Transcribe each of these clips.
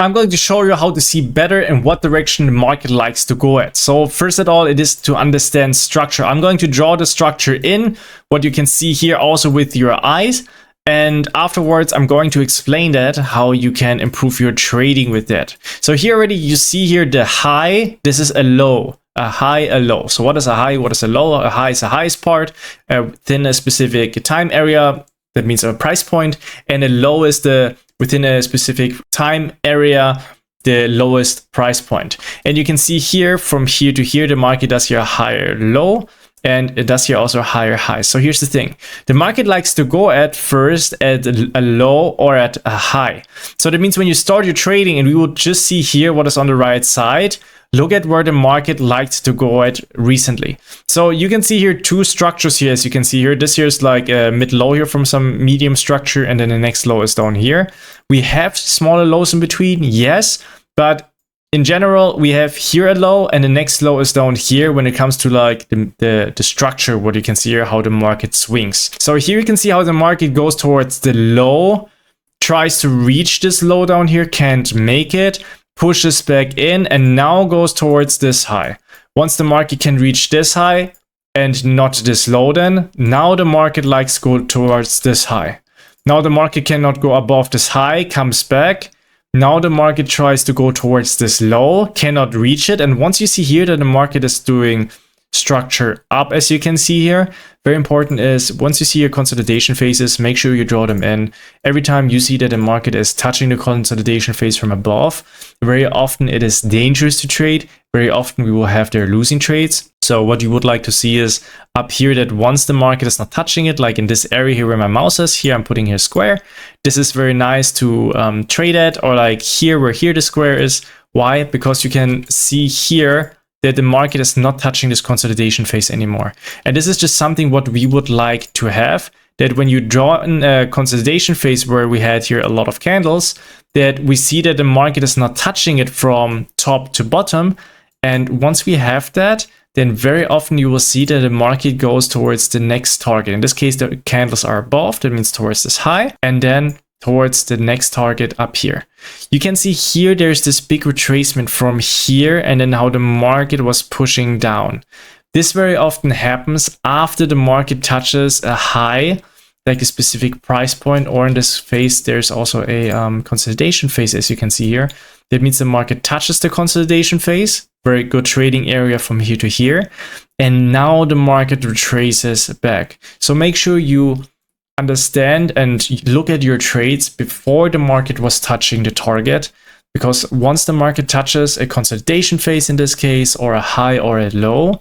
I'm going to show you how to see better in what direction the market likes to go at. So first of all, it is to understand structure. I'm going to draw the structure in, what you can see here also with your eyes. And afterwards, I'm going to explain that, how you can improve your trading with that. So here already you see here the high, this is a low. A high, a low. So what is a high? What is a low? A high is the highest part within a specific time area. That means a price point. And a low is the within a specific time area, the lowest price point. And you can see here from here to here, the market does here a higher low. And it does here also a higher high. So here's the thing. The market likes to go at first at a low or at a high. So that means when you start your trading, and we will just see here what is on the right side, look at where the market likes to go at recently. So you can see here two structures here, as you can see here. This here is like a mid-low here from some medium structure, and then the next low is down here. We have smaller lows in between, yes, but in general, we have here a low and the next low is down here when it comes to like the structure, what you can see here, how the market swings. So here you can see how the market goes towards the low, tries to reach this low down here, can't make it, pushes back in, and now goes towards this high. Once the market can reach this high and not this low, then now the market likes to go towards this high. Now the market cannot go above this high, comes back. Now the market tries to go towards this low, cannot reach it. And once you see here that the market is doing structure up, as you can see here, very important is once you see your consolidation phases, make sure you draw them in. Every time you see that the market is touching the consolidation phase from above, very often it is dangerous to trade. Very often we will have their losing trades. So what you would like to see is up here that once the market is not touching it, like in this area here where my mouse is, here I'm putting here square. This is very nice to trade at, or like here where here the square is. Why? Because you can see here that the market is not touching this consolidation phase anymore. And this is just something what we would like to have, that when you draw in a consolidation phase where we had here a lot of candles, that we see that the market is not touching it from top to bottom. And once we have that, then very often you will see that the market goes towards the next target. In this case, the candles are above, that means towards this high, and then towards the next target up here. You can see here there's this big retracement from here, and then how the market was pushing down. This very often happens after the market touches a high, like a specific price point, or in this phase there's also a consolidation phase, as you can see here. That means the market touches the consolidation phase, very good trading area from here to here, and now the market retraces back. So make sure you understand and look at your trades before the market was touching the target, because once the market touches a consolidation phase in this case, or a high or a low,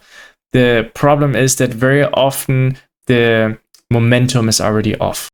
the problem is that very often the momentum is already off.